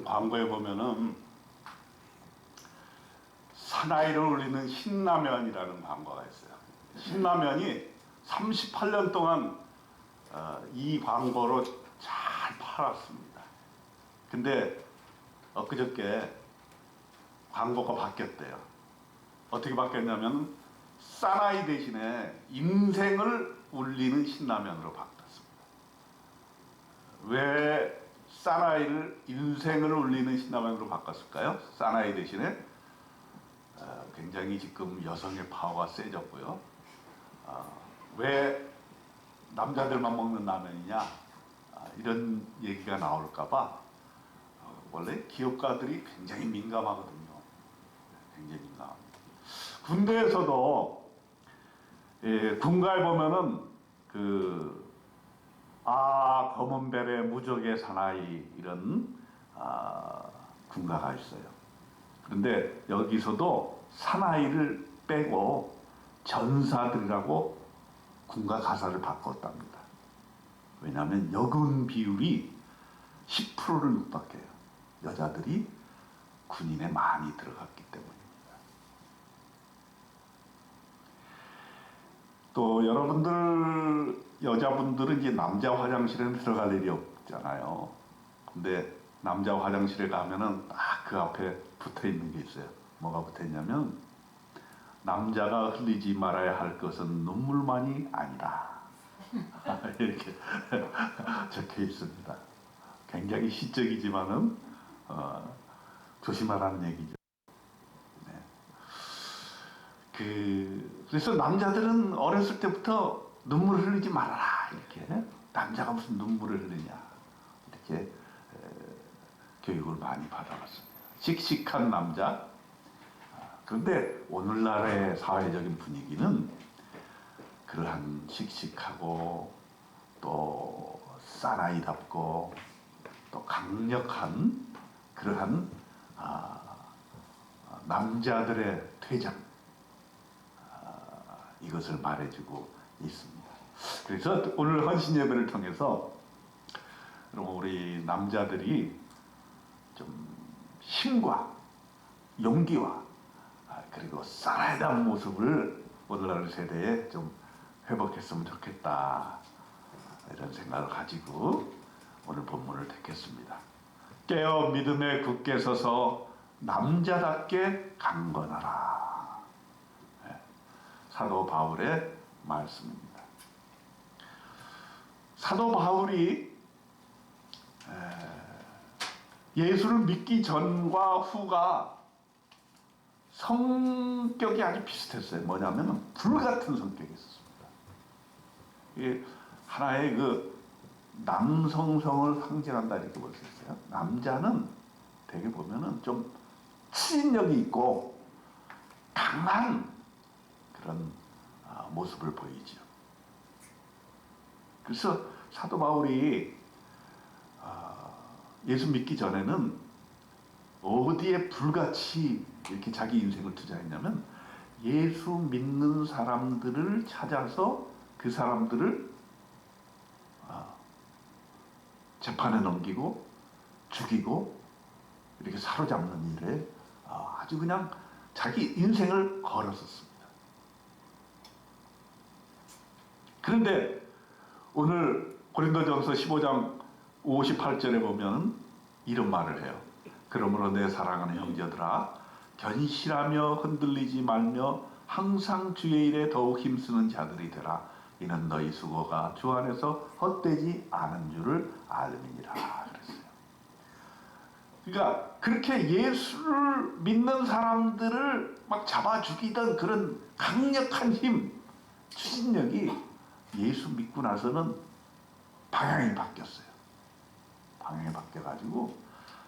어떤 광고에 보면은 사나이를 울리는 신라면이라는 광고가 있어요. 신라면이 38년 동안 이 광고로 잘 팔았습니다. 근데 엊그저께 광고가 바뀌었대요. 어떻게 바뀌었냐면 사나이 대신에 인생을 울리는 신라면으로 바뀌었습니다. 왜 사나이를 인생을 울리는 신라면으로 바꿨을까요? 사나이 대신에 굉장히 지금 여성의 파워가 세졌고요. 왜 남자들만 먹는 라면이냐, 이런 얘기가 나올까봐 원래 기업가들이 굉장히 민감하거든요. 굉장히 민감합니다. 군대에서도 군가에 보면은 검은 베레 무적의 사나이 이런 군가가 있어요. 그런데 여기서도 사나이를 빼고 전사들이라고 군가 가사를 바꿨답니다. 왜냐하면 여군 비율이 10%를 육박해요. 여자들이 군인에 많이 들어갔기 때문입니다. 또 여러분들 여자분들은 이제 남자 화장실에는 들어갈 일이 없잖아요. 근데 남자 화장실에 가면은 딱 그 앞에 붙어 있는 게 있어요. 뭐가 붙어 있냐면 남자가 흘리지 말아야 할 것은 눈물만이 아니라 이렇게 적혀 있습니다. 굉장히 시적이지만은 조심하라는 얘기죠. 네. 그래서 남자들은 어렸을 때부터 눈물을 흘리지 말아라 이렇게. 남자가 무슨 눈물을 흘리냐 이렇게 교육을 많이 받아왔습니다. 씩씩한 남자. 그런데 오늘날의 사회적인 분위기는 그러한 씩씩하고 또 사나이답고 또 강력한 그러한 남자들의 퇴장, 이것을 말해주고 있습니다. 그래서 오늘 헌신 예배를 통해서 우리 남자들이 좀 힘과 용기와 그리고 사나이다운 모습을 오늘날 세대에 좀 회복했으면 좋겠다, 이런 생각을 가지고 오늘 본문을 택했습니다. 깨어 믿음에 굳게 서서 남자답게 강건하라. 사도 바울의 말씀입니다. 사도 바울이 예수를 믿기 전과 후가 성격이 아주 비슷했어요. 뭐냐면 불같은 성격이 있었습니다. 이게 하나의 남성성을 상징한다 이렇게 볼 수 있어요. 남자는 되게 보면은 좀 추진력이 있고 강한 그런 모습을 보이죠. 그래서 사도 바울이 예수 믿기 전에는 어디에 불같이 이렇게 자기 인생을 투자했냐면 예수 믿는 사람들을 찾아서 그 사람들을 재판에 넘기고 죽이고 이렇게 사로잡는 일에 아주 그냥 자기 인생을 걸었었습니다. 그런데 오늘 고린도전서 15장 58절에 보면 이런 말을 해요. 그러므로 내 사랑하는 형제들아, 견실하며 흔들리지 말며 항상 주의 일에 더욱 힘쓰는 자들이 되라. 이는 너희 수고가 주 안에서 헛되지 않은 줄을 알미니라 그랬어요. 그러니까 그렇게 예수를 믿는 사람들을 막 잡아 죽이던 그런 강력한 힘, 추진력이 예수 믿고 나서는 방향이 바뀌었어요. 방향이 바뀌어가지고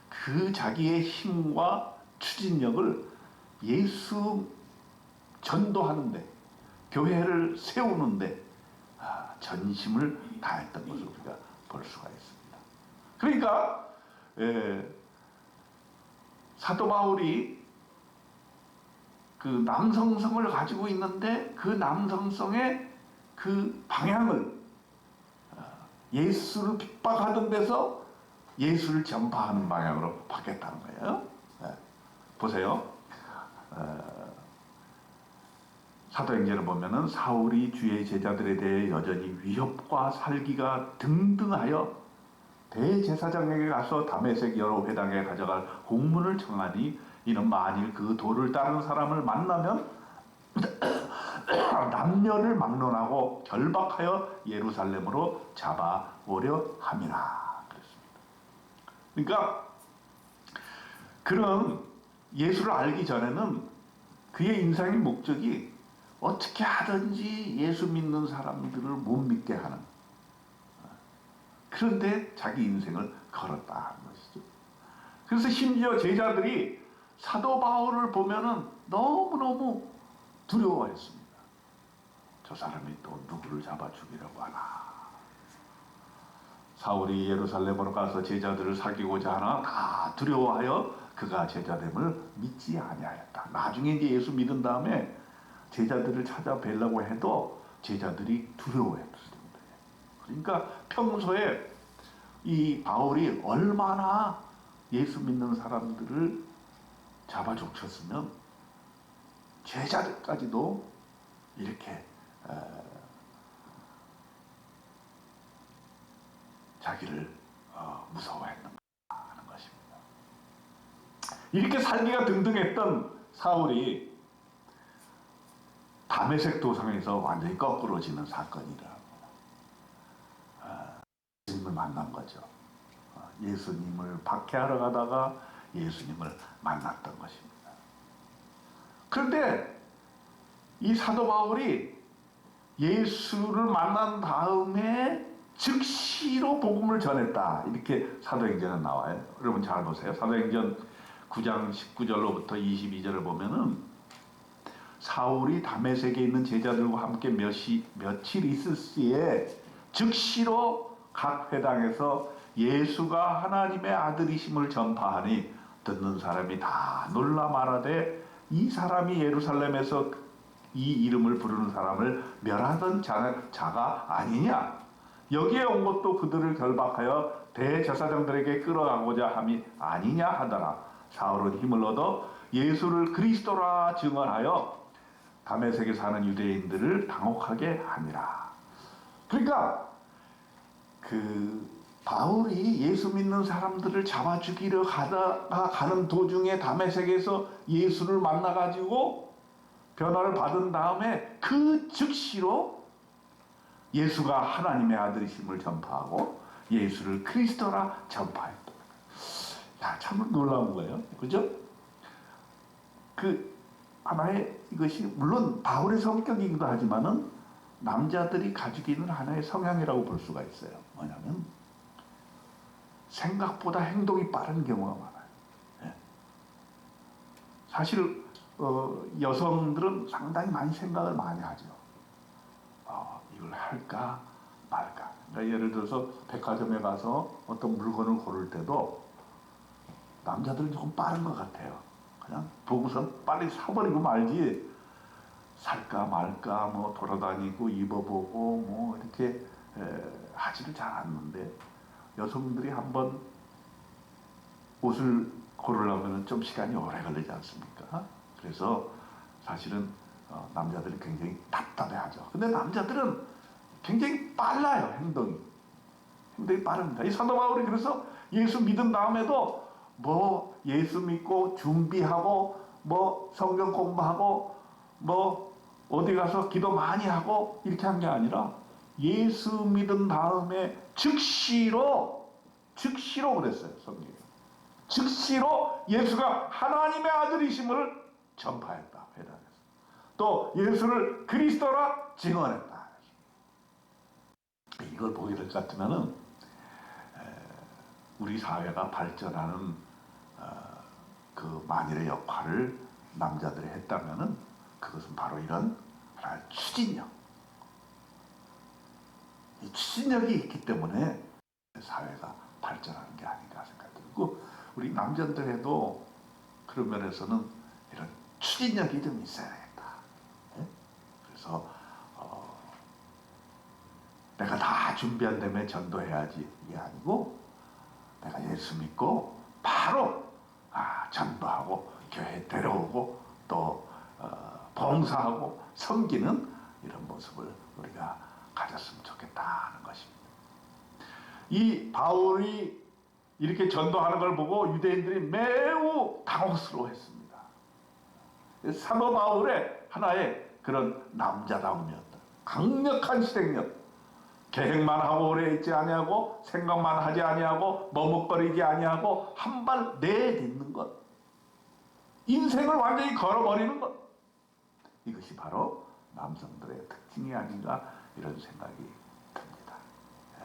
그 자기의 힘과 추진력을 예수 전도하는데, 교회를 세우는데 전심을 다했던 것을 우리가 볼 수가 있습니다. 그러니까 사도 바울이 그 남성성을 가지고 있는데 그 남성성의 그 방향을 예수를 핍박하던 데서 예수를 전파하는 방향으로 바뀌었다는 거예요. 네. 보세요. 사도행전을 보면은 사울이 주의 제자들에 대해 여전히 위협과 살기가 등등하여 대제사장에게 가서 다메섹 여러 회당에 가져갈 공문을 청하니 이는 만일 그 도를 따르는 사람을 만나면 남녀를 막론하고 결박하여 예루살렘으로 잡아오려 함이라 그랬습니다. 그러니까 그런 예수를 알기 전에는 그의 인생의 목적이 어떻게 하든지 예수 믿는 사람들을 못 믿게 하는, 그런데 자기 인생을 걸었다는 것이죠. 그래서 심지어 제자들이 사도 바울을 보면은 너무너무 두려워했습니다. 저 사람이 또 누구를 잡아 죽이려고 하나. 사울이 예루살렘으로 가서 제자들을 사귀고자 하나 다 두려워하여 그가 제자됨을 믿지 아니하였다. 나중에 이제 예수 믿은 다음에 제자들을 찾아뵈려고 해도 제자들이 두려워했습니다. 그러니까 평소에 이 바울이 얼마나 예수 믿는 사람들을 잡아 족쳤으면 제자들까지도 이렇게 자기를 무서워했는가 하는 것입니다. 이렇게 살기가 등등했던 사울이 다메섹 도상에서 완전히 거꾸로지는 사건이라 예수님을 만난 거죠. 예수님을 박해하러 가다가 예수님을 만났던 것입니다. 그런데 이 사도 바울이 예수를 만난 다음에 즉시로 복음을 전했다. 이렇게 사도행전에 나와요. 여러분 잘 보세요. 사도행전 9장 19절로부터 22절을 보면은 사울이 다메섹에 있는 제자들과 함께 며칠 있을 시에 즉시로 각 회당에서 예수가 하나님의 아들이심을 전파하니 듣는 사람이 다 놀라 말하되 이 사람이 예루살렘에서 이 이름을 부르는 사람을 멸하던 자가 아니냐. 여기에 온 것도 그들을 결박하여 대제사장들에게 끌어가고자 함이 아니냐 하더라. 사울은 힘을 얻어 예수를 그리스도라 증언하여 다메섹에 사는 유대인들을 당혹하게 하니라. 그러니까 그 바울이 예수 믿는 사람들을 잡아 죽이려 가는 도중에 다메섹에서 예수를 만나가지고 변화를 받은 다음에 그 즉시로 예수가 하나님의 아들이심을 전파하고 예수를 그리스도라 전파했다. 야, 참 놀라운 거예요. 그죠? 그 하나의 이것이 물론 바울의 성격이기도 하지만은 남자들이 가지고 있는 하나의 성향이라고 볼 수가 있어요. 뭐냐면 생각보다 행동이 빠른 경우가 많아요. 예. 사실 여성들은 상당히 많이 생각을 많이 하죠. 이걸 할까 말까. 그러니까 예를 들어서 백화점에 가서 어떤 물건을 고를 때도 남자들은 조금 빠른 것 같아요. 그냥 보고서 빨리 사버리고 말지 살까 말까 뭐 돌아다니고 입어보고 뭐 이렇게 하지를 잘 않는데 여성들이 한번 옷을 고르려면 좀 시간이 오래 걸리지 않습니까? 그래서 사실은 남자들이 굉장히 답답해하죠. 근데 남자들은 굉장히 빨라요. 행동이 빠릅니다. 이 사도 바울이 그래서 예수 믿은 다음에도 뭐 예수 믿고 준비하고 뭐 성경 공부하고 뭐 어디 가서 기도 많이 하고 이렇게 한 게 아니라 예수 믿은 다음에 즉시로 그랬어요. 성경에 즉시로 예수가 하나님의 아들이심을 전파했다. 회당에서 또 예수를 그리스도라 증언했다. 이걸 보게 될 것 같으면은 우리 사회가 발전하는 그 만일의 역할을 남자들이 했다면은 그것은 바로 이런 하나의 추진력. 이 추진력이 있기 때문에 사회가 발전하는 게 아닌가 생각들고 우리 남자들에도 그런 면에서는 이런 추진력이 좀 있어야겠다. 네? 그래서 내가 다 준비한 다음에 전도해야지 이게 아니고 내가 예수 믿고 바로 전도하고 교회 데려오고 또 봉사하고 섬기는 이런 모습을 우리가 가졌으면 좋겠다는 것입니다. 이 바울이 이렇게 전도하는 걸 보고 유대인들이 매우 당혹스러워했습니다. 사도 바울의 하나의 그런 남자다움이었다. 강력한 실행력. 계획만 하고 오래 있지 아니하고 생각만 하지 아니하고 머뭇거리지 아니하고 한 발 내딛는 것. 인생을 완전히 걸어버리는 것. 이것이 바로 남성들의 특징이 아닌가 이런 생각이 듭니다.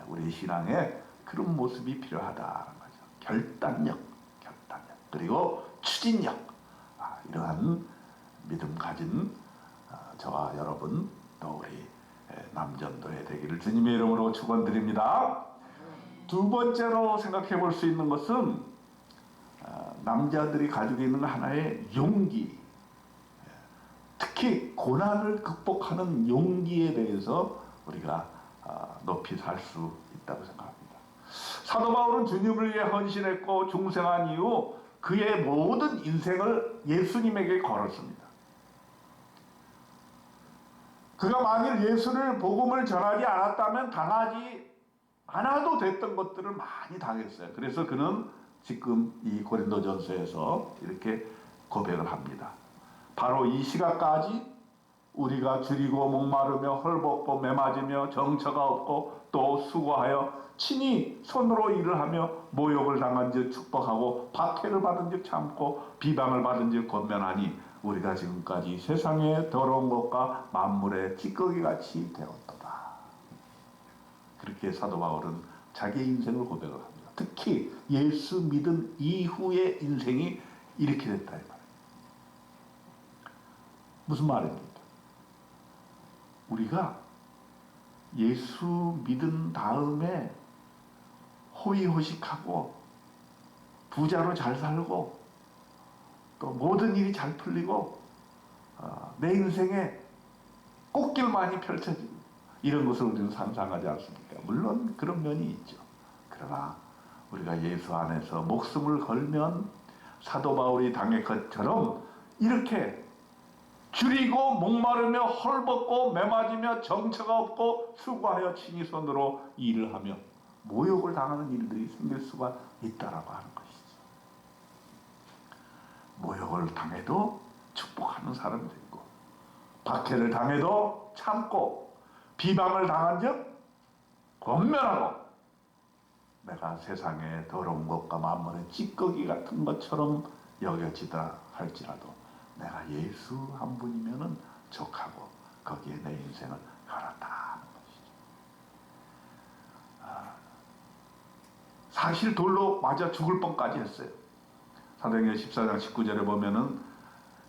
우리 신앙에 그런 모습이 필요하다는 거죠. 결단력. 그리고 추진력. 이러한 믿음 가진 저와 여러분 또 우리 남전도회 되기를 주님의 이름으로 축원드립니다. 두 번째로 생각해 볼 수 있는 것은 남자들이 가지고 있는 하나의 용기, 특히 고난을 극복하는 용기에 대해서 우리가 높이 살 수 있다고 생각합니다. 사도 바울은 주님을 위해 헌신했고 중생한 이후 그의 모든 인생을 예수님에게 걸었습니다. 그가 만일 예수를 복음을 전하지 않았다면 당하지 않아도 됐던 것들을 많이 당했어요. 그래서 그는 지금 이 고린도전서에서 이렇게 고백을 합니다. 바로 이 시각까지 우리가 줄이고 목마르며 헐벗고 매맞으며 정처가 없고 또 수고하여 친히 손으로 일을 하며 모욕을 당한 즉 축복하고 박해를 받은 즉 참고 비방을 받은 즉 권면하니 우리가 지금까지 세상의 더러운 것과 만물의 찌꺼기같이 되었도다. 그렇게 사도 바울은 자기의 인생을 고백을 합니다. 특히 예수 믿은 이후의 인생이 이렇게 됐다 이 말이에요. 무슨 말입니까? 우리가 예수 믿은 다음에 호의호식하고 부자로 잘 살고 또 모든 일이 잘 풀리고 내 인생에 꽃길만이 펼쳐지고 이런 것을 우리는 상상하지 않습니까? 물론 그런 면이 있죠. 그러나 우리가 예수 안에서 목숨을 걸면 사도 바울이 당한 것처럼 이렇게 줄이고 목마르며 헐벗고 매맞으며 정처가 없고 수고하여 친히 손으로 일을 하며 모욕을 당하는 일들이 생길 수가 있다라고 하는 것이죠. 모욕을 당해도 축복하는 사람이 되고 박해를 당해도 참고 비방을 당한 즉 권면하고 내가 세상의 더러운 것과 만물의 찌꺼기 같은 것처럼 여겨지다 할지라도 내가 예수 한 분이면은 족하고 거기에 내 인생을 걸었다는 것이죠. 사실 돌로 맞아 죽을 뻔까지 했어요. 사도행전 14장 19절에 보면은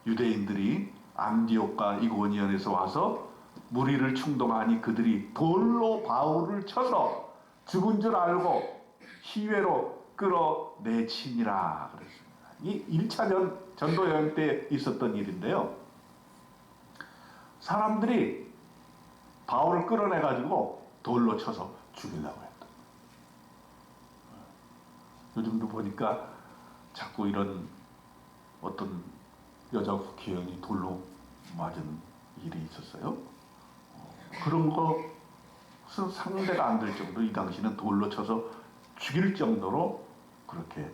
유대인들이 안디옥과 이고니온에서 와서 무리를 충동하니 그들이 돌로 바울을 쳐서 죽은 줄 알고 희회로 끌어내치니라 그랬습니다. 이 1차 전도 여행 때 있었던 일인데요. 사람들이 바울을 끌어내가지고 돌로 쳐서 죽이려고 했다. 요즘도 보니까 자꾸 이런 어떤 여자 국회의원이 돌로 맞은 일이 있었어요. 그런 것은 상대가 안 될 정도, 이 당시는 돌로 쳐서 죽일 정도로 그렇게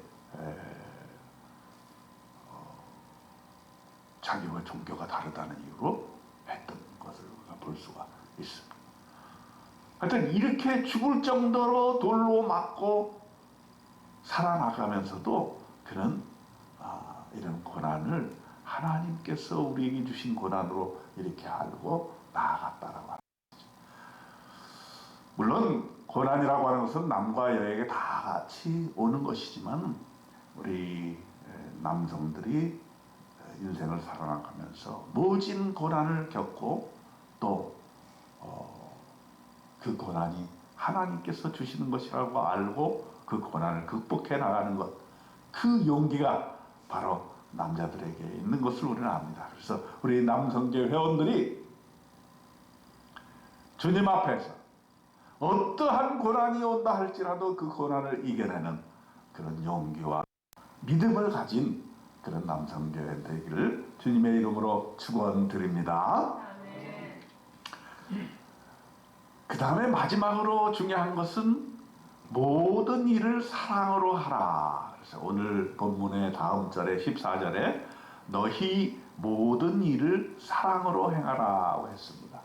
자기와 종교가 다르다는 이유로 했던 것을 우리가 볼 수가 있습니다. 하여튼 이렇게 죽을 정도로 돌로 맞고 살아나가면서도 그는 이런 고난을 하나님께서 우리에게 주신 고난으로 이렇게 알고 나아갔다라고 하는 거죠. 물론 고난이라고 하는 것은 남과 여에게 다 같이 오는 것이지만 우리 남성들이 인생을 살아나가면서 모진 고난을 겪고 또 그 고난이 하나님께서 주시는 것이라고 알고 그 고난을 극복해 나가는 것, 그 용기가 바로 남자들에게 있는 것을 우리는 압니다. 그래서 우리 남성계 회원들이 주님 앞에서 어떠한 고난이 온다 할지라도 그 고난을 이겨내는 그런 용기와 믿음을 가진 그런 남성교회 되기를 주님의 이름으로 축원드립니다. 그 다음에 마지막으로 중요한 것은 모든 일을 사랑으로 하라. 그래서 오늘 본문의 다음 절에 14절에 너희 모든 일을 사랑으로 행하라고 했습니다.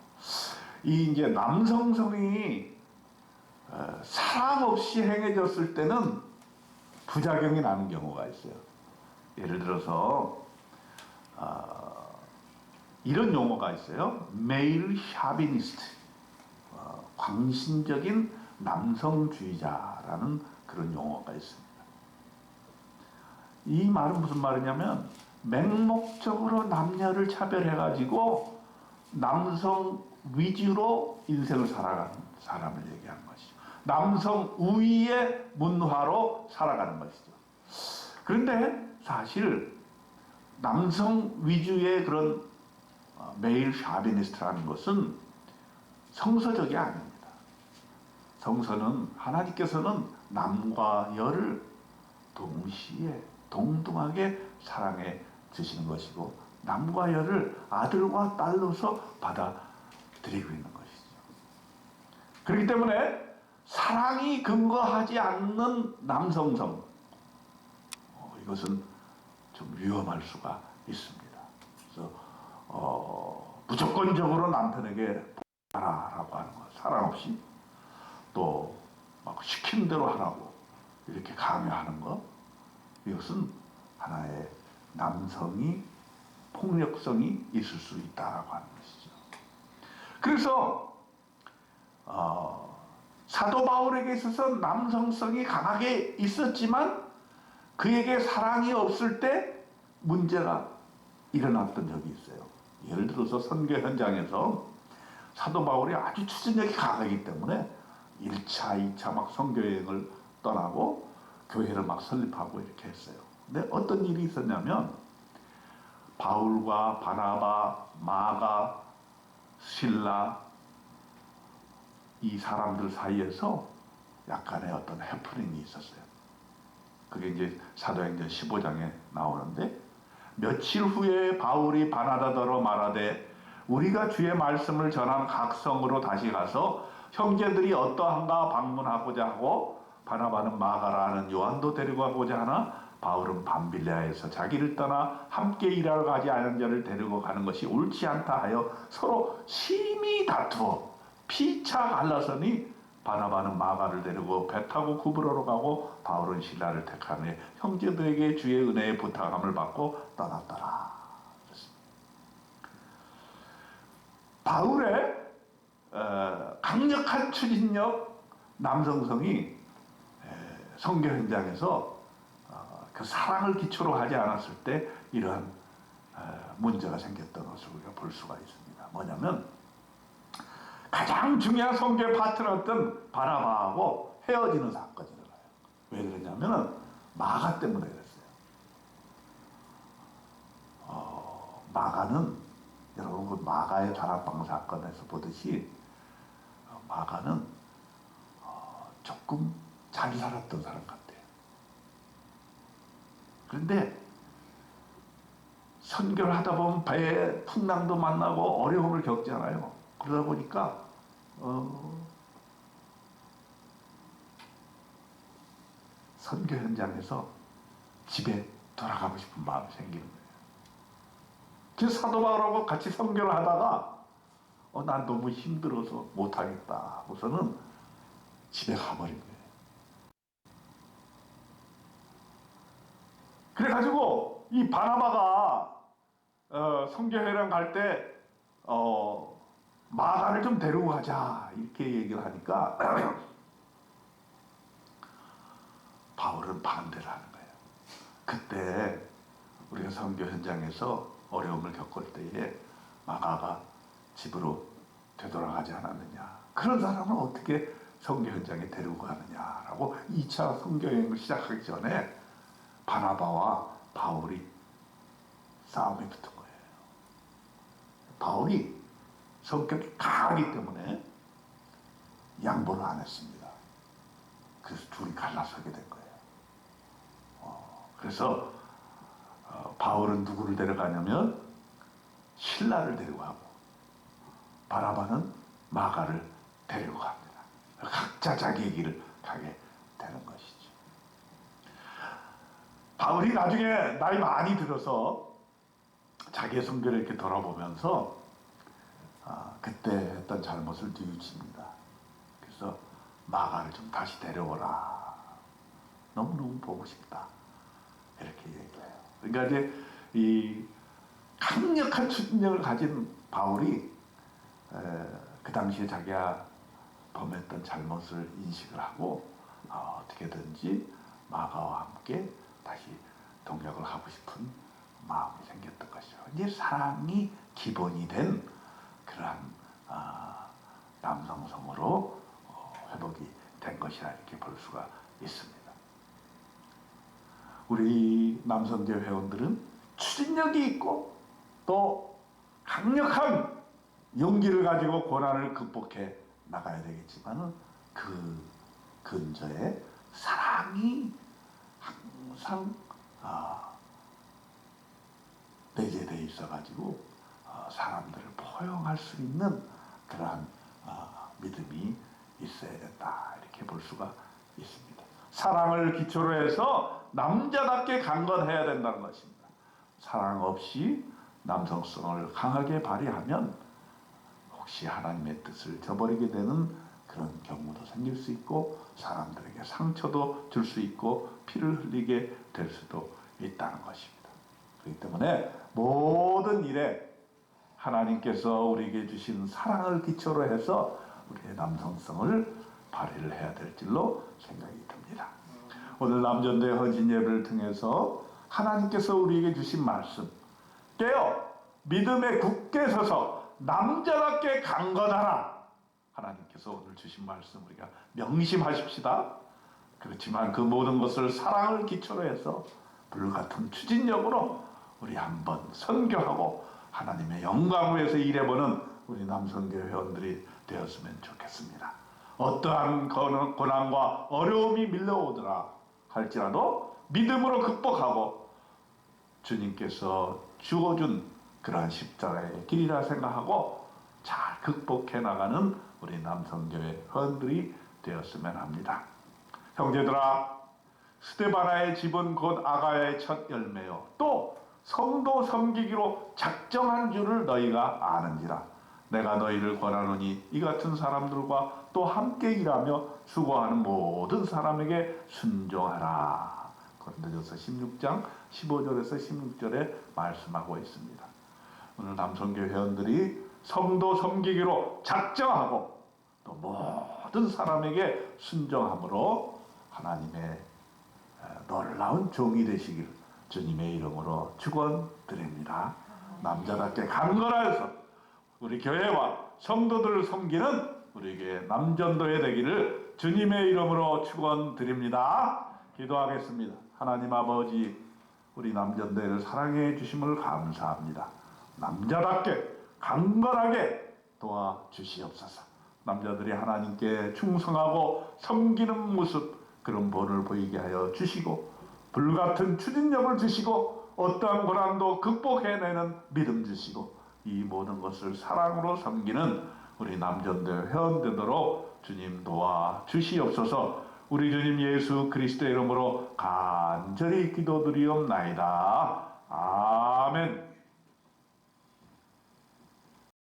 이 이제 남성성이 사랑 없이 행해졌을 때는 부작용이 나는 경우가 있어요. 예를 들어서 이런 용어가 있어요. 메일 샤비니스트, 광신적인 남성주의자라는 그런 용어가 있습니다. 이 말은 무슨 말이냐면 맹목적으로 남녀를 차별해가지고 남성 위주로 인생을 살아가는 사람을 얘기하는 것이죠. 남성 우위의 문화로 살아가는 것이죠. 그런데 사실 남성 위주의 그런 메일 샤비니스트라는 것은 성서적이 아닙니다. 성서는 하나님께서는 남과 여를 동시에 동등하게 사랑해 주시는 것이고 남과 여를 아들과 딸로서 받아들이고 있는 것이죠. 그렇기 때문에 사랑이 근거하지 않는 남성성, 이것은 좀 위험할 수가 있습니다. 그래서 무조건적으로 남편에게 하라라고 하는 것, 사랑 없이 또 막 시킨 대로 하라고 이렇게 강요하는 것, 이것은 하나의 남성이 폭력성이 있을 수 있다라고 하는 것이죠. 그래서 사도 바울에게 있어서 남성성이 강하게 있었지만 그에게 사랑이 없을 때 문제가 일어났던 적이 있어요. 예를 들어서 선교 현장에서 사도 바울이 아주 추진력이 강하기 때문에 1차, 2차 막 선교여행을 떠나고 교회를 막 설립하고 이렇게 했어요. 근데 어떤 일이 있었냐면 바울과 바나바, 마가, 실라 이 사람들 사이에서 약간의 어떤 해프닝이 있었어요. 그게 이제 사도행전 15장에 나오는데 며칠 후에 바울이 바나바더러 말하되 우리가 주의 말씀을 전한 각 성으로 다시 가서 형제들이 어떠한가 방문하고자 하고 바나바는 마가라는 요한도 데리고 가고자 하나 바울은 밤빌레아에서 자기를 떠나 함께 일하러 가지 않은 자를 데리고 가는 것이 옳지 않다 하여 서로 심히 다투어 피차 갈라서니 바나바는 마가를 데리고 배 타고 구브로로 가고 바울은 신라를 택하며 형제들에게 주의 은혜의 부탁함을 받고 떠났더라. 바울의 강력한 추진력, 남성성이 선교 현장에서 그 사랑을 기초로 하지 않았을 때 이러한 문제가 생겼던 것을 우리가 볼 수가 있습니다. 뭐냐면 가장 중요한 선교의 파트너였던 바나바하고 헤어지는 사건이 일어나요. 왜 그러냐면 마가 때문에 그랬어요. 마가는 여러분 그 마가의 다락방 사건에서 보듯이 마가는 조금 잘 살았던 사람 같아요. 그런데 선교를 하다 보면 배에 풍랑도 만나고 어려움을 겪잖아요. 그러다 보니까 선교 현장에서 집에 돌아가고 싶은 마음이 생기는 거예요. 그래서 사도 바울하고 같이 선교를 하다가 난 너무 힘들어서 못하겠다 하고서는 집에 가버린 거예요. 그래가지고 이 바나바가 선교회랑 갈 때 마가를 좀 데리고 가자 이렇게 얘기를 하니까 바울은 반대를 하는 거예요. 그때 우리가 선교 현장에서 어려움을 겪을 때에 마가가 집으로 되돌아가지 않았느냐. 그런 사람을 어떻게 선교 현장에 데리고 가느냐라고 2차 선교 여행을 시작하기 전에 바나바와 바울이 싸움이 붙은 거예요. 바울이 성격이 강하기 때문에 양보를 안 했습니다. 그래서 둘이 갈라서게 된 거예요. 그래서 바울은 누구를 데려가냐면 신라를 데리고 가고 바나바는 마가를 데리고 갑니다. 각자 자기의 길을 가게 되는 것이죠. 바울이 나중에 나이 많이 들어서 자기의 성결을 이렇게 돌아보면서 그때 했던 잘못을 뉘우칩니다. 그래서 마가를 좀 다시 데려오라. 너무너무 보고 싶다. 이렇게 얘기해요. 그러니까 이제 이 강력한 추진력을 가진 바울이 그 당시에 자기가 범했던 잘못을 인식을 하고 어떻게든지 마가와 함께 다시 동역을 하고 싶은 마음이 생겼던 것이죠. 이제 사랑이 기본이 된 그러한 남성성으로 회복이 된 것이라 이렇게 볼 수가 있습니다. 우리 남성계 회원들은 추진력이 있고 또 강력한 용기를 가지고 고난을 극복해 나가야 되겠지만은 그 근저에 사랑이 항상 내재되어 있어가지고 사람들을 포용할 수 있는 그러한 믿음이 있어야 된다 이렇게 볼 수가 있습니다. 사랑을 기초로 해서 남자답게 강건해야 된다는 것입니다. 사랑 없이 남성성을 강하게 발휘하면 혹시 하나님의 뜻을 저버리게 되는 그런 경우도 생길 수 있고 사람들에게 상처도 줄 수 있고 피를 흘리게 될 수도 있다는 것입니다. 그렇기 때문에 모든 일에 하나님께서 우리에게 주신 사랑을 기초로 해서 우리의 남성성을 발휘를 해야 될 줄로 생각이 듭니다. 오늘 남전대 헌신 예배를 통해서 하나님께서 우리에게 주신 말씀 깨어 믿음에 굳게 서서 남자답게 강건하라. 하나님께서 오늘 주신 말씀 우리가 명심하십시다. 그렇지만 그 모든 것을 사랑을 기초로 해서 불같은 추진력으로 우리 한번 선교하고 하나님의 영광을 위해서 일해보는 우리 남성교 회원들이 되었으면 좋겠습니다. 어떠한 고난과 어려움이 밀려오더라 할지라도 믿음으로 극복하고 주님께서 주어준 그러한 십자가의 길이라 생각하고 잘 극복해 나가는 우리 남성교회 회원들이 되었으면 합니다. 형제들아, 스데바나의 집은 곧 아가야의 첫 열매요 또 성도 섬기기로 작정한 줄을 너희가 아는지라. 내가 너희를 권하노니 이 같은 사람들과 또 함께 일하며 수고하는 모든 사람에게 순종하라. 고린도전서 16장 15절에서 16절에 말씀하고 있습니다. 오늘 남성교 회원들이 성도 섬기기로 작정하고 또 모든 사람에게 순종함으로 하나님의 놀라운 종이 되시길 주님의 이름으로 축원드립니다. 남자답게 강건하여서 우리 교회와 성도들을 섬기는 우리에게 남전도회 되기를 주님의 이름으로 축원드립니다. 기도하겠습니다. 하나님 아버지, 우리 남전도회를 사랑해 주심을 감사합니다. 남자답게 강건하게 도와주시옵소서. 남자들이 하나님께 충성하고 섬기는 모습, 그런 본을 보이게 하여 주시고 불같은 추진력을 주시고 어떠한 고난도 극복해내는 믿음 주시고 이 모든 것을 사랑으로 섬기는 우리 남전대 회원되도록 주님 도와주시옵소서. 우리 주님 예수 그리스도의 이름으로 간절히 기도드리옵나이다. 아멘.